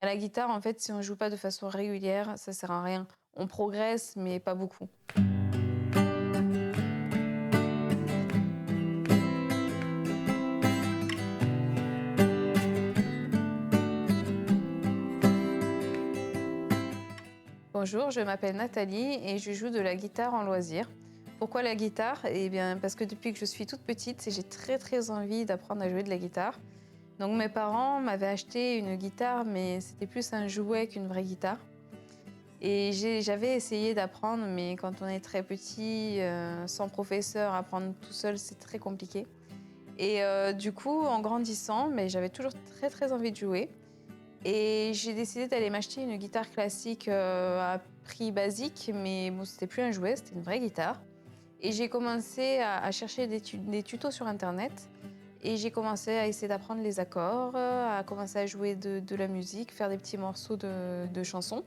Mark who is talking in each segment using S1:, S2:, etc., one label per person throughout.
S1: À la guitare, en fait, si on joue pas de façon régulière, ça sert à rien. On progresse, mais pas beaucoup. Bonjour, je m'appelle Nathalie et je joue de la guitare en loisir. Pourquoi la guitare? Eh bien, parce que depuis que je suis toute petite, j'ai très envie d'apprendre à jouer de la guitare. Donc mes parents m'avaient acheté une guitare, mais c'était plus un jouet qu'une vraie guitare. Et j'avais essayé d'apprendre, mais quand on est très petit, sans professeur, apprendre tout seul, c'est très compliqué. Et du coup, en grandissant, mais j'avais toujours très envie de jouer. Et j'ai décidé d'aller m'acheter une guitare classique à prix basique, mais bon, c'était plus un jouet, c'était une vraie guitare. Et j'ai commencé à chercher des tutos sur Internet. Et j'ai commencé à essayer d'apprendre les accords, à commencer à jouer de la musique, faire des petits morceaux de chansons.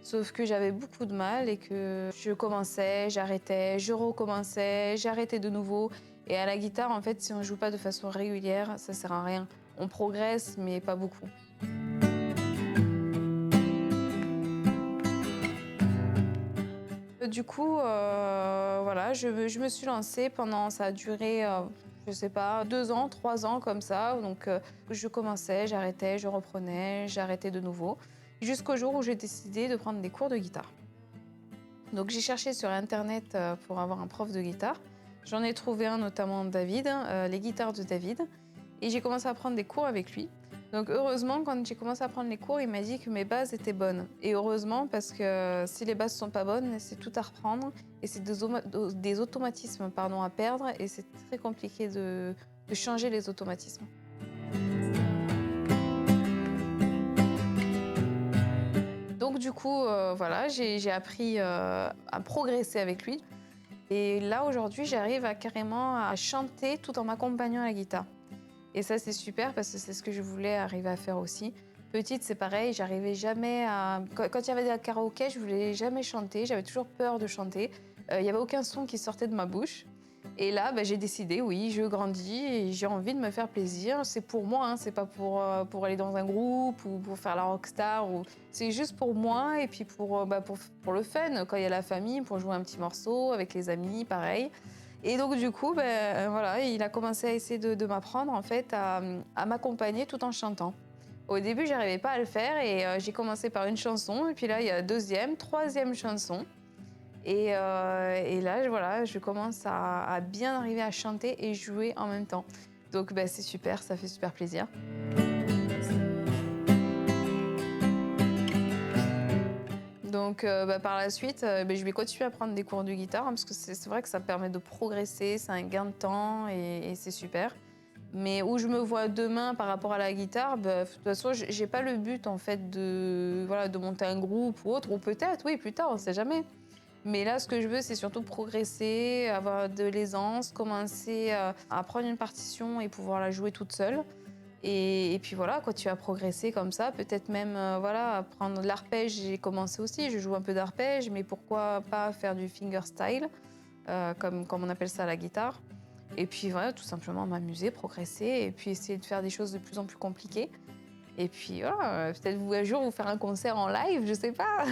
S1: Sauf que j'avais beaucoup de mal et que je commençais, j'arrêtais, je recommençais, j'arrêtais de nouveau. Et à la guitare, en fait, si on joue pas de façon régulière, ça sert à rien. On progresse, mais pas beaucoup. Du coup, voilà, je me suis lancée pendant ça a duré, je sais pas, 2 ans, 3 ans comme ça. Donc, je commençais, j'arrêtais, je reprenais, j'arrêtais de nouveau. Jusqu'au jour où j'ai décidé de prendre des cours de guitare. Donc j'ai cherché sur internet, pour avoir un prof de guitare. J'en ai trouvé un, notamment David, les guitares de David, et j'ai commencé à prendre des cours avec lui. Donc heureusement, quand j'ai commencé à prendre les cours, il m'a dit que mes bases étaient bonnes. Et heureusement, parce que si les bases sont pas bonnes, c'est tout à reprendre et c'est des automatismes, pardon, à perdre, et c'est très compliqué de changer les automatismes. Donc du coup, voilà, j'ai appris, à progresser avec lui. Et là, aujourd'hui, j'arrive à carrément à chanter tout en m'accompagnant à la guitare. Et ça, c'est super parce que c'est ce que je voulais arriver à faire aussi. Petite, c'est pareil, j'arrivais jamais à... Quand il y avait des karaokés, je voulais jamais chanter, j'avais toujours peur de chanter. Il y avait aucun son qui sortait de ma bouche. Et là, bah, j'ai décidé, oui, je grandis et j'ai envie de me faire plaisir. C'est pour moi, hein, c'est pas pour aller dans un groupe ou pour faire la rockstar. C'est juste pour moi et puis pour le fun, quand il y a la famille, pour jouer un petit morceau avec les amis, pareil. Et donc du coup, ben, voilà, il a commencé à essayer de m'apprendre en fait à m'accompagner tout en chantant. Au début, j'arrivais pas à le faire et j'ai commencé par une chanson et puis là, il y a deuxième, troisième chanson. Et là, voilà, je commence à bien arriver à chanter et jouer en même temps. Donc bah, c'est super, ça fait super plaisir. Donc bah, par la suite, beh, je vais continuer à prendre des cours de guitare, hein, parce que c'est vrai que ça permet de progresser, c'est un gain de temps et c'est super. Mais où je me vois demain par rapport à la guitare, bah, de toute façon, j'ai pas le but en fait de, voilà, de monter un groupe ou autre, ou peut-être, oui, plus tard, on sait jamais. Mais là, ce que je veux, c'est surtout progresser, avoir de l'aisance, commencer à prendre une partition et pouvoir la jouer toute seule. Et puis voilà, quand tu as progressé comme ça, peut-être même voilà, apprendre l'arpège, j'ai commencé aussi, je joue un peu d'arpège, mais pourquoi pas faire du fingerstyle, comme on appelle ça à la guitare. Et puis voilà, tout simplement m'amuser, progresser, et puis essayer de faire des choses de plus en plus compliquées. Et puis voilà, peut-être un jour vous faire un concert en live, je sais pas.